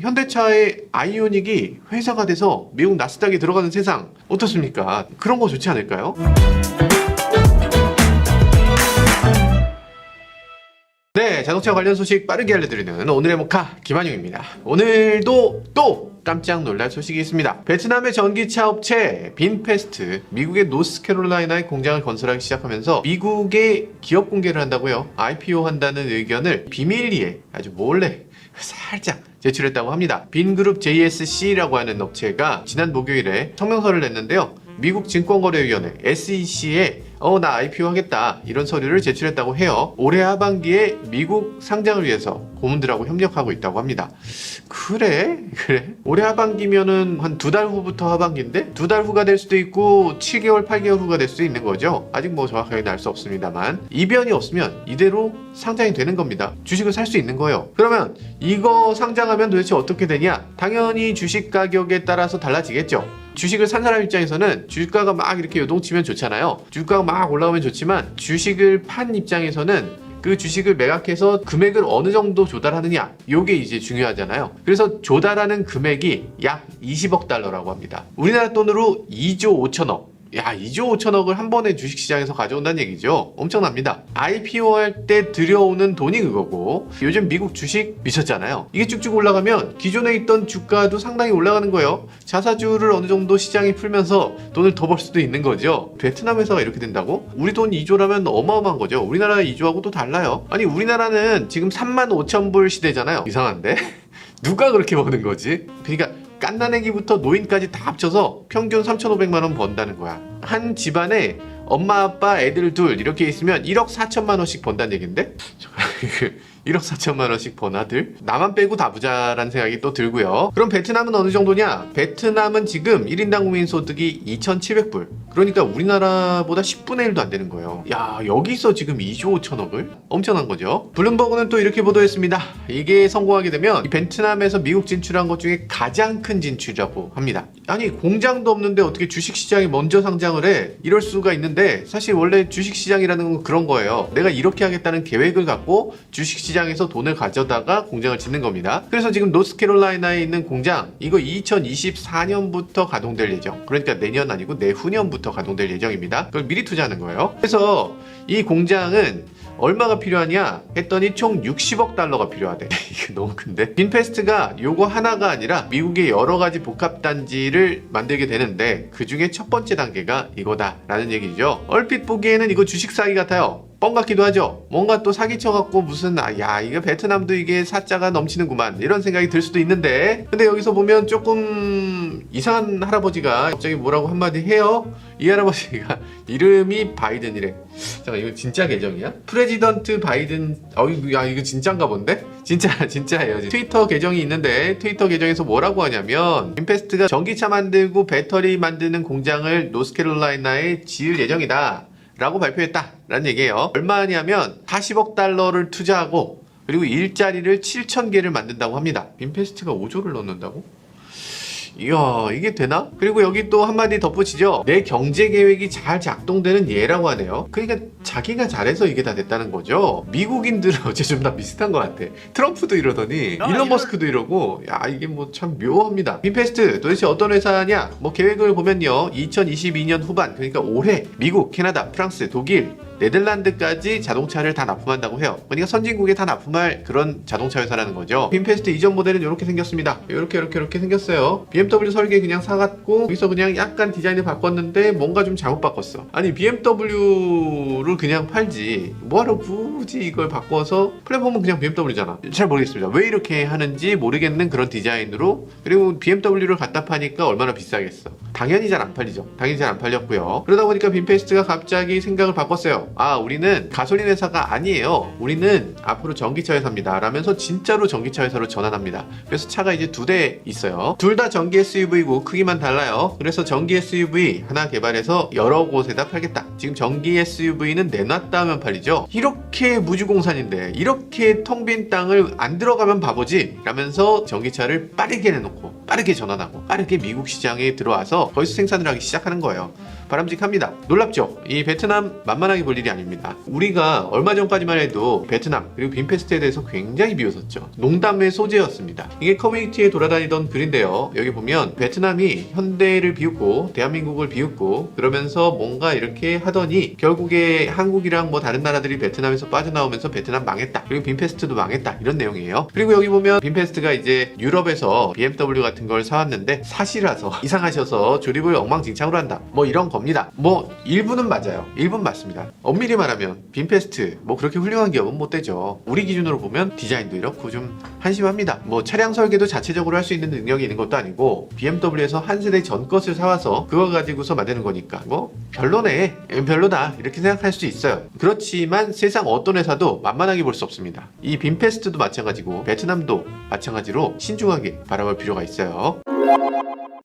현대차의 아이오닉이 회사가 돼서 미국 나스닥에 들어가는 세상 어떻습니까? 그런 거 좋지 않을까요? 네, 자동차 관련 소식 빠르게 알려드리는 오늘의 모카 김한용입니다. 오늘도 또 깜짝 놀랄 소식이 있습니다. 베트남의 전기차 업체 빈페스트, 미국의 노스캐롤라이나의 공장을 건설하기 시작하면서 미국에 기업 공개를 한다고요. IPO 한다는 의견을 비밀리에 아주 몰래 살짝 제출했다고 합니다. 빈그룹 JSC라고 하는 업체가 지난 목요일에 성명서를 냈는데요. 미국 증권거래위원회 SEC에 나 IPO 하겠다 이런 서류를 제출했다고 해요. 올해 하반기에 미국 상장을 위해서 고문들하고 협력하고 있다고 합니다. 그래? 올해 하반기면은 한 2달 후부터 하반기인데 2달 후가 될 수도 있고 7개월 8개월 후가 될 수도 있는 거죠. 아직 뭐 정확하게 알 수 없습니다만 이변이 없으면 이대로 상장이 되는 겁니다. 주식을 살 수 있는 거예요. 그러면 이거 상장하면 도대체 어떻게 되냐? 당연히 주식 가격에 따라서 달라지겠죠. 주식을 산 사람 입장에서는 주가가 막 이렇게 요동치면 좋잖아요. 주가가 막 올라오면 좋지만 주식을 판 입장에서는 그 주식을 매각해서 금액을 어느 정도 조달하느냐, 요게 이제 중요하잖아요. 그래서 조달하는 금액이 약 20억 달러라고 합니다. 우리나라 돈으로 2조 5천억. 야, 2조 5천억을 한 번에 주식시장에서 가져온다는 얘기죠. 엄청납니다. IPO 할 때 들여오는 돈이 그거고, 요즘 미국 주식 미쳤잖아요. 이게 쭉쭉 올라가면 기존에 있던 주가도 상당히 올라가는 거예요. 자사주를 어느 정도 시장이 풀면서 돈을 더 벌 수도 있는 거죠. 베트남 회사가 이렇게 된다고? 우리 돈 2조라면 어마어마한 거죠. 우리나라 2조하고 또 달라요. 아니, 우리나라는 지금 3만 5천 불 시대잖아요. 이상한데? 누가 그렇게 버는 거지? 그러니까 깐난애기부터 노인까지 다 합쳐서 평균 3,500만 원 번다는 거야. 한 집안에 엄마, 아빠, 애들 둘 이렇게 있으면 1억 4천만 원씩 번다는 얘긴데? 1억 4천만 원씩 버나들? 나만 빼고 다 부자라는 생각이 또 들고요. 그럼 베트남은 어느 정도냐? 베트남은 지금 1인당 국민소득이 2,700불. 그러니까 우리나라보다 10분의 1도 안 되는 거예요. 야, 여기서 지금 2조 5천억을? 엄청난 거죠. 블룸버그는 또 이렇게 보도했습니다. 이게 성공하게 되면 이 베트남에서 미국 진출한 것 중에 가장 큰 진출이라고 합니다. 아니, 공장도 없는데 어떻게 주식시장에 먼저 상장을 해? 이럴 수가 있는데 사실 원래 주식시장이라는 건 그런 거예요. 내가 이렇게 하겠다는 계획을 갖고 주식시장에서 돈을 가져다가 공장을 짓는 겁니다. 그래서 지금 노스캐롤라이나에 있는 공장, 이거 2024년부터 가동될 예정. 그러니까 내년 아니고 내후년부터 가동될 예정입니다. 그걸 미리 투자하는 거예요. 그래서 이 공장은 얼마가 필요하냐 했더니 총 60억 달러가 필요하대. 이게 너무 큰데? 빈페스트가 요거 하나가 아니라 미국의 여러 가지 복합단지를 만들게 되는데 그 중에 첫 번째 단계가 이거다 라는 얘기죠. 얼핏 보기에는 이거 주식 사기 같아요. 뻥 같기도 하죠. 뭔가 또 사기쳐갖고 무슨 야, 이거 베트남도 이게 사자가 넘치는구만 이런 생각이 들 수도 있는데, 근데 여기서 보면 조금 이상한 할아버지가 갑자기 뭐라고 한마디 해요. 이 할아버지가 이름이 바이든이래. 잠깐, 이거 진짜 계정이야? 프레지던트 바이든. 야, 이거 진짜인가 본데? 진짜예요. 트위터 계정이 있는데 트위터 계정에서 뭐라고 하냐면 빈페스트가 전기차 만들고 배터리 만드는 공장을 노스캐롤라이나에 지을 예정이다 라고 발표했다 라는 얘기예요. 얼마냐면 40억 달러를 투자하고 그리고 일자리를 7,000개를 만든다고 합니다. 빈페스트가 5조를 넣는다고? 이야, 이게 되나? 그리고 여기 또 한마디 덧붙이죠. 내 경제 계획이 잘 작동되는 예라고 하네요. 그러니까 자기가 잘해서 이게 다 됐다는 거죠. 미국인들은 어째 좀 다 비슷한 것 같아. 트럼프도 이러더니 일론 머스크도 이러고, 야, 이게 뭐 참 묘합니다. 빈페스트 도대체 어떤 회사냐? 뭐 계획을 보면요, 2022년 후반, 그러니까 올해 미국, 캐나다, 프랑스, 독일, 네덜란드까지 자동차를 다 납품한다고 해요. 그러니까 선진국에 다 납품할 그런 자동차 회사라는 거죠. 빈페스트 이전 모델은 이렇게 생겼습니다. 이렇게 생겼어요. BMW 설계 그냥 사갖고 여기서 그냥 약간 디자인을 바꿨는데 뭔가 좀 잘못 바꿨어. 아니, BMW를 그냥 팔지 뭐하러 굳이 이걸 바꿔서, 플랫폼은 그냥 BMW잖아. 잘 모르겠습니다. 왜 이렇게 하는지 모르겠는 그런 디자인으로. 그리고 BMW를 갖다 파니까 얼마나 비싸겠어. 당연히 잘 안 팔리죠. 당연히 잘 안 팔렸고요. 그러다 보니까 빈페스트가 갑자기 생각을 바꿨어요. 우리는 가솔린 회사가 아니에요. 우리는 앞으로 전기차 회사입니다 라면서 진짜로 전기차 회사로 전환합니다. 그래서 차가 이제 2대 있어요. 둘 다 전기 SUV고 크기만 달라요. 그래서 전기 SUV 하나 개발해서 여러 곳에다 팔겠다. 지금 전기 SUV는 내놨다 하면 팔리죠. 이렇게 무주공산인데 이렇게 텅 빈 땅을 안 들어가면 바보지 라면서 전기차를 빠르게 내놓고 빠르게 전환하고 빠르게 미국 시장에 들어와서 하면서 거기서 생산을 하기 시작하는 거예요. 바람직합니다. 놀랍죠? 이 베트남 만만하게 볼 일이 아닙니다. 우리가 얼마 전까지만 해도 베트남 그리고 빈페스트에 대해서 굉장히 비웃었죠. 농담의 소재였습니다. 이게 커뮤니티에 돌아다니던 글인데요. 여기 보면 베트남이 현대를 비웃고 대한민국을 비웃고 그러면서 뭔가 이렇게 하더니 결국에 한국이랑 뭐 다른 나라들이 베트남에서 빠져나오면서 베트남 망했다. 그리고 빈페스트도 망했다. 이런 내용이에요. 그리고 여기 보면 빈페스트가 이제 유럽에서 BMW 같은 걸 사왔는데 사시라서 이상하셔서 조립을 엉망진창으로 한다. 뭐 이런 겁니다. 뭐 일부는 맞아요. 일부는 맞습니다. 엄밀히 말하면 빈페스트 뭐 그렇게 훌륭한 기업은 못 되죠. 우리 기준으로 보면 디자인도 이렇고 좀 한심합니다. 뭐 차량 설계도 자체적으로 할 수 있는 능력이 있는 것도 아니고 BMW에서 한 세대 전 것을 사와서 그거 가지고서 만드는 거니까 뭐 별로네, 별로다 이렇게 생각할 수 있어요. 그렇지만 세상 어떤 회사도 만만하게 볼 수 없습니다. 이 빈페스트도 마찬가지고 베트남도 마찬가지로 신중하게 바라볼 필요가 있어요.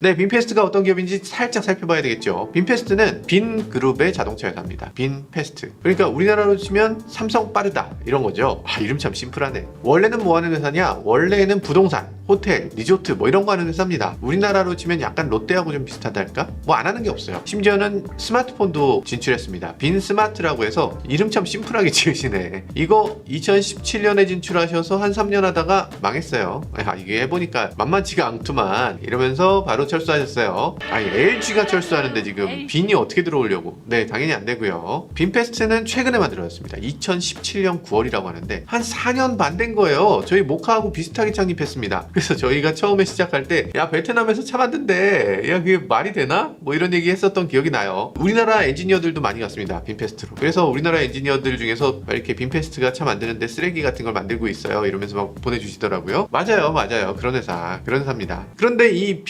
네, 빈페스트가 어떤 기업인지 살짝 살펴봐야 되겠죠. 빈페스트는 빈그룹의 자동차 회사입니다. 빈페스트. 그러니까 우리나라로 치면 삼성 빠르다 이런 거죠. 이름 참 심플하네. 원래는 뭐 하는 회사냐? 원래는 부동산, 호텔, 리조트 뭐 이런 거 하는 회사입니다. 우리나라로 치면 약간 롯데하고 좀 비슷하달까? 뭐 안 하는 게 없어요. 심지어는 스마트폰도 진출했습니다. 빈스마트라고 해서 이름 참 심플하게 지으시네. 이거 2017년에 진출하셔서 한 3년 하다가 망했어요. 이게 해보니까 만만치가 않구만 이러면서 바로 철수하셨어요. LG가 철수하는데 지금 빈이 어떻게 들어오려고? 네, 당연히 안 되고요. 빈페스트는 최근에 만들어졌습니다. 2017년 9월이라고 하는데 한 4년 반 된 거예요. 저희 모카하고 비슷하게 창립했습니다. 그래서 저희가 처음에 시작할 때 야 베트남에서 차 만든대. 야 그게 말이 되나? 뭐 이런 얘기 했었던 기억이 나요. 우리나라 엔지니어들도 많이 갔습니다. 빈페스트로. 그래서 우리나라 엔지니어들 중에서 이렇게 빈페스트가 차 만드는데 쓰레기 같은 걸 만들고 있어요. 이러면서 막 보내주시더라고요. 맞아요. 그런 회사입니다. 그런데 이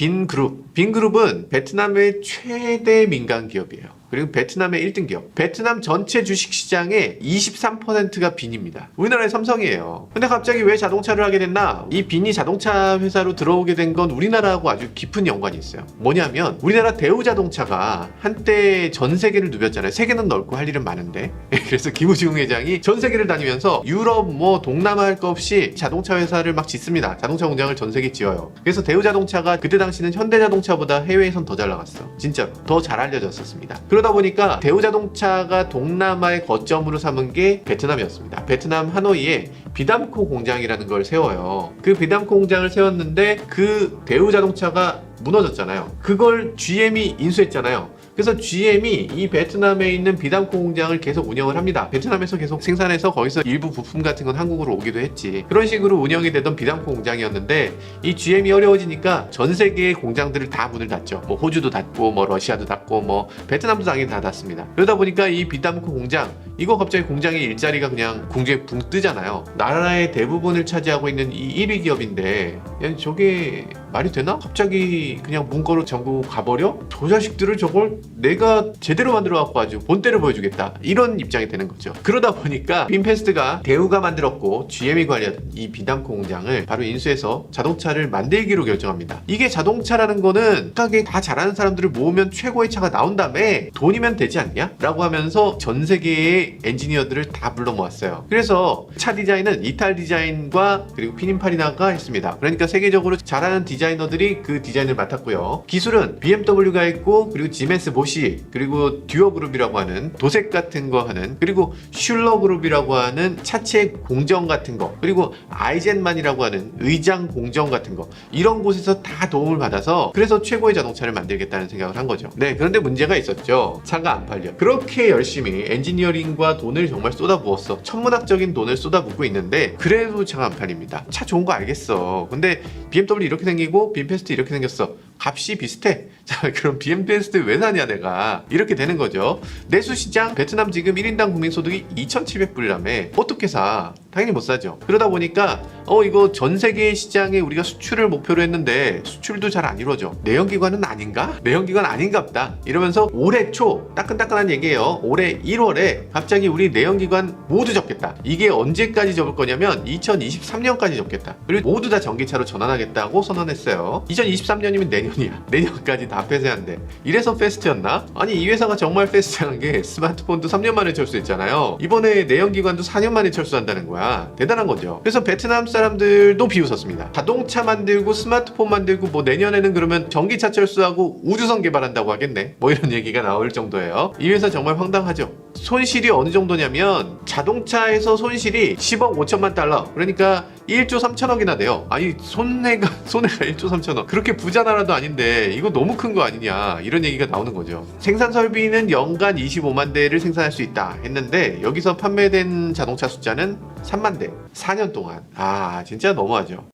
빈그룹은 베트남의 최대 민간 기업이에요. 그리고 베트남의 1등 기업. 베트남 전체 주식시장의 23%가 빈입니다. 우리나라의 삼성이에요. 근데 갑자기 왜 자동차를 하게 됐나? 이 빈이 자동차 회사로 들어오게 된 건 우리나라하고 아주 깊은 연관이 있어요. 뭐냐면 우리나라 대우자동차가 한때 전 세계를 누볐잖아요. 세계는 넓고 할 일은 많은데. 그래서 김우중 회장이 전 세계를 다니면서 유럽 뭐 동남아 할 거 없이 자동차 회사를 막 짓습니다. 자동차 공장을 전 세계에 지어요. 그래서 대우자동차가 그때 당시는 현대자동차보다 해외에선 더 잘 나갔어. 진짜로. 더 잘 알려졌었습니다. 그러다 보니까 대우자동차가 동남아의 거점으로 삼은 게 베트남이었습니다. 베트남 하노이에 비담코 공장이라는 걸 세워요. 그 비담코 공장을 세웠는데 그 대우자동차가 무너졌잖아요. 그걸 GM이 인수했잖아요. 그래서 GM이 이 베트남에 있는 비담코 공장을 계속 운영을 합니다. 베트남에서 계속 생산해서 거기서 일부 부품 같은 건 한국으로 오기도 했지. 그런 식으로 운영이 되던 비담코 공장이었는데 이 GM이 어려워지니까 전 세계의 공장들을 다 문을 닫죠. 뭐 호주도 닫고 뭐 러시아도 닫고 뭐 베트남도 당연히 다 닫습니다. 그러다 보니까 이 비담코 공장 이거 갑자기 공장의 일자리가 그냥 궁지에 붕 뜨잖아요. 나라의 대부분을 차지하고 있는 이 1위 기업인데 저게 말이 되나? 갑자기 그냥 문거로 전국 가버려? 저 자식들을 저걸 내가 제대로 만들어갖고 아주 본때를 보여주겠다 이런 입장이 되는 거죠. 그러다 보니까 빈페스트가 대우가 만들었고 GM이 관리하던 이 비담코 공장을 바로 인수해서 자동차를 만들기로 결정합니다. 이게 자동차라는 거는 각각에 다 잘하는 사람들을 모으면 최고의 차가 나온 다음에 돈이면 되지 않냐? 라고 하면서 전 세계의 엔지니어들을 다 불러 모았어요. 그래서 차 디자인은 이탈 디자인과 그리고 피닌파리나가 했습니다. 그러니까 세계적으로 잘하는 디자이너들이 그 디자인을 맡았고요. 기술은 BMW가 있고 그리고 지멘스 보시 그리고 듀어 그룹이라고 하는 도색 같은 거 하는 그리고 슐러 그룹이라고 하는 차체 공정 같은 거 그리고 아이젠만이라고 하는 의장 공정 같은 거 이런 곳에서 다 도움을 받아서 그래서 최고의 자동차를 만들겠다는 생각을 한 거죠. 네, 그런데 문제가 있었죠. 차가 안 팔려. 그렇게 열심히 엔지니어링과 돈을 정말 쏟아부었어. 천문학적인 돈을 쏟아붓고 있는데 그래도 차가 안 팔립니다. 차 좋은 거 알겠어. 근데 BMW 이렇게 생기고 빈페스트 이렇게 생겼어. 값이 비슷해. 자, 그럼 빈페스트 왜 사냐 내가. 이렇게 되는 거죠. 내수시장 베트남 지금 1인당 국민소득이 2,700불이라며 어떻게 사? 당연히 못 사죠. 그러다 보니까 이거 전 세계 시장에 우리가 수출을 목표로 했는데 수출도 잘 안 이루어져. 내연기관은 아닌가? 내연기관 아닌갑다. 이러면서 올해 초 따끈따끈한 얘기예요. 올해 1월에 갑자기 우리 내연기관 모두 접겠다. 이게 언제까지 접을 거냐면 2023년까지 접겠다. 그리고 모두 다 전기차로 전환하겠다고 선언했어요. 2023년이면 내년 내년이야. 내년까지 다 폐쇄한대. 이래서 패스트였나? 아니 이 회사가 정말 패스트한 게 스마트폰도 3년 만에 철수했잖아요. 이번에 내연기관도 4년 만에 철수한다는 거야. 대단한 거죠. 그래서 베트남 사람들도 비웃었습니다. 자동차 만들고 스마트폰 만들고 뭐 내년에는 그러면 전기차 철수하고 우주선 개발한다고 하겠네. 뭐 이런 얘기가 나올 정도예요. 이 회사 정말 황당하죠. 손실이 어느 정도냐면 자동차에서 손실이 10억 5천만 달러, 그러니까 1조 3천억이나 돼요. 아니 손해가 1조 3천억. 그렇게 부자 나라도 아닌데 이거 너무 큰 거 아니냐, 이런 얘기가 나오는 거죠. 생산 설비는 연간 25만 대를 생산할 수 있다 했는데 여기서 판매된 자동차 숫자는 3만 대. 4년 동안. 아 진짜 너무하죠.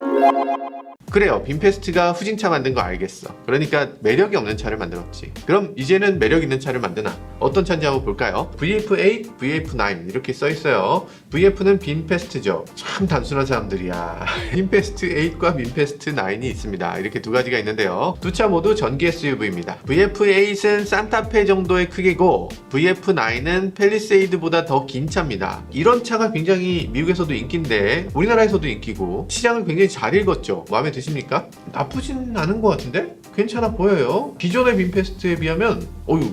그래요. 빈페스트가 후진차 만든 거 알겠어. 그러니까 매력이 없는 차를 만들었지. 그럼 이제는 매력 있는 차를 만드나? 어떤 차인지 한번 볼까요? VF8, VF9 이렇게 써 있어요. VF는 빈페스트죠. 참 단순한 사람들이야. 빈페스트 8과 빈페스트 9이 있습니다. 이렇게 두 가지가 있는데요. 두 차 모두 전기 SUV입니다. VF8은 산타페 정도의 크기고 VF9은 팰리세이드보다 더 긴 차입니다. 이런 차가 굉장히 미국에서도 인기인데 우리나라에서도 인기고 시장을 굉장히 잘 읽었죠. 마음에 드십니까? 나쁘진 않은 것 같은데? 괜찮아 보여요. 기존의 빈페스트에 비하면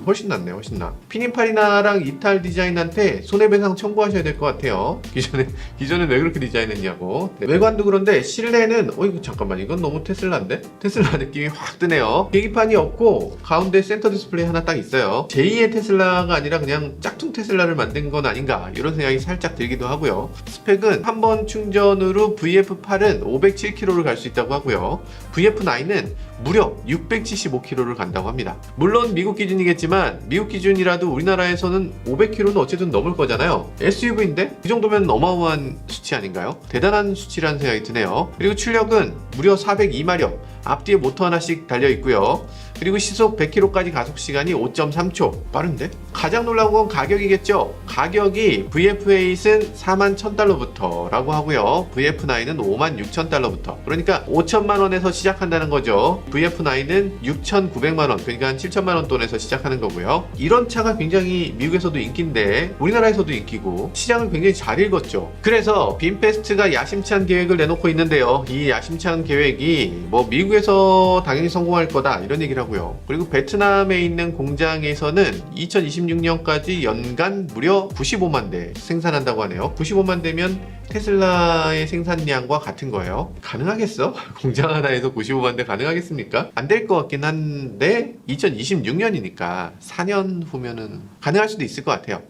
훨씬 낫네. 훨씬 나. 피닌파리나랑 이탈 디자인한테 손해배상 청구하셔야 될 것 같아요. 기존에 왜 그렇게 디자인했냐고. 네, 외관도 그런데 실내는 잠깐만, 이건 너무 테슬라인데? 테슬라 느낌이 확 드네요. 계기판이 없고 가운데 센터 디스플레이 하나 딱 있어요. 제2의 테슬라가 아니라 그냥 짝퉁 테슬라를 만든 건 아닌가, 이런 생각이 살짝 들기도 하고요. 스펙은 한 번 충전으로 VF8은 507km를 갈 수 있다고 하고요. VF9은 무려 675km를 간다고 합니다. 물론 미국 기준이겠지만 미국 기준이라도 우리나라에서는 500km는 어쨌든 넘을 거잖아요. SUV인데 이 정도면 어마어마한 수치 아닌가요? 대단한 수치라는 생각이 드네요. 그리고 출력은 무려 402마력, 앞뒤에 모터 하나씩 달려 있고요. 그리고 시속 100km까지 가속 시간이 5.3초. 빠른데? 가장 놀라운 건 가격이겠죠. 가격이 VF8은 41,000달러부터 라고 하고요. VF9은 56,000달러부터. 그러니까 5천만 원에서 시작한다는 거죠. VF9은 6,900만 원, 그러니까 7천만 원 돈에서 시작하는 거고요. 이런 차가 굉장히 미국에서도 인기인데 우리나라에서도 인기고 시장을 굉장히 잘 읽었죠. 그래서 빈페스트가 야심찬 계획을 내놓고 있는데요. 이 야심찬 계획이 뭐 미국에서 당연히 성공할 거다, 이런 얘기를 하고요. 그리고 베트남에 있는 공장에서는 2026년까지 연간 무려 95만 대 생산한다고 하네요. 95만 대면 테슬라의 생산량과 같은 거예요. 가능하겠어? 공장 하나에서 95만 대 가능하겠습니까? 안 될 것 같긴 한데 2026년이니까 4년 후면은 가능할 수도 있을 것 같아요.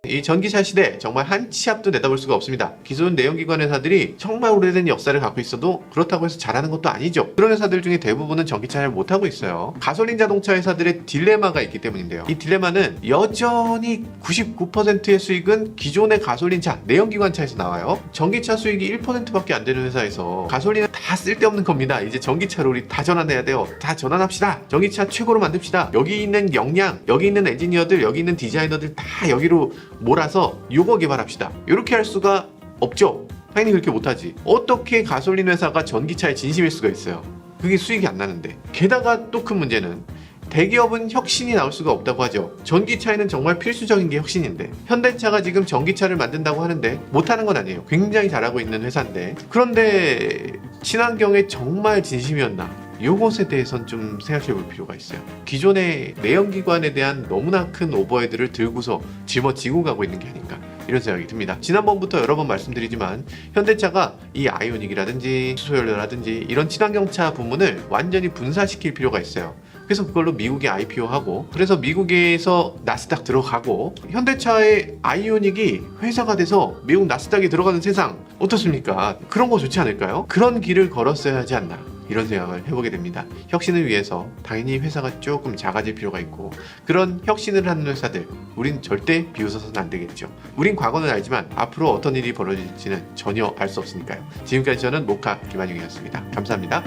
이 전기차 시대 정말 한 치 앞도 내다볼 수가 없습니다. 기존 내연기관 회사들이 정말 오래된 역사를 갖고 있어도 그렇다고 해서 잘하는 것도 아니죠. 그런 회사들 중에 대부분은 전기차 잘 못하고 있어요. 가솔린 자동차 회사들의 딜레마가 있기 때문인데요. 이 딜레마는 여전히 99%의 수익은 기존의 가솔린차, 내연기관차에서 나와요. 전기차 수익이 1%밖에 안 되는 회사에서 가솔린은 다 쓸데없는 겁니다. 이제 전기차로 우리 다 전환해야 돼요. 다 전환합시다. 전기차 최고로 만듭시다. 여기 있는 역량, 여기 있는 엔지니어들, 여기 있는 디자이너들 다 여기로 몰아서 요거 개발합시다. 이렇게 할 수가 없죠. 당연히 그렇게 못하지. 어떻게 가솔린 회사가 전기차에 진심일 수가 있어요. 그게 수익이 안 나는데. 게다가 또 큰 문제는 대기업은 혁신이 나올 수가 없다고 하죠. 전기차에는 정말 필수적인 게 혁신인데 현대차가 지금 전기차를 만든다고 하는데 못하는 건 아니에요. 굉장히 잘하고 있는 회사인데, 그런데 친환경에 정말 진심이었나? 요것에 대해선 좀 생각해 볼 필요가 있어요. 기존의 내연기관에 대한 너무나 큰 오버헤드를 들고서 짊어지고 가고 있는 게 아닌가, 이런 생각이 듭니다. 지난번부터 여러 번 말씀드리지만 현대차가 이 아이오닉이라든지 수소연료라든지 이런 친환경차 부문을 완전히 분사시킬 필요가 있어요. 그래서 그걸로 미국에 IPO하고, 그래서 미국에서 나스닥 들어가고, 현대차의 아이오닉이 회사가 돼서 미국 나스닥에 들어가는 세상 어떻습니까? 그런 거 좋지 않을까요? 그런 길을 걸었어야 하지 않나, 이런 생각을 해보게 됩니다. 혁신을 위해서 당연히 회사가 조금 작아질 필요가 있고, 그런 혁신을 하는 회사들 우린 절대 비웃어서는 안 되겠죠. 우린 과거는 알지만 앞으로 어떤 일이 벌어질지는 전혀 알 수 없으니까요. 지금까지 저는 모카 김한용이었습니다. 감사합니다.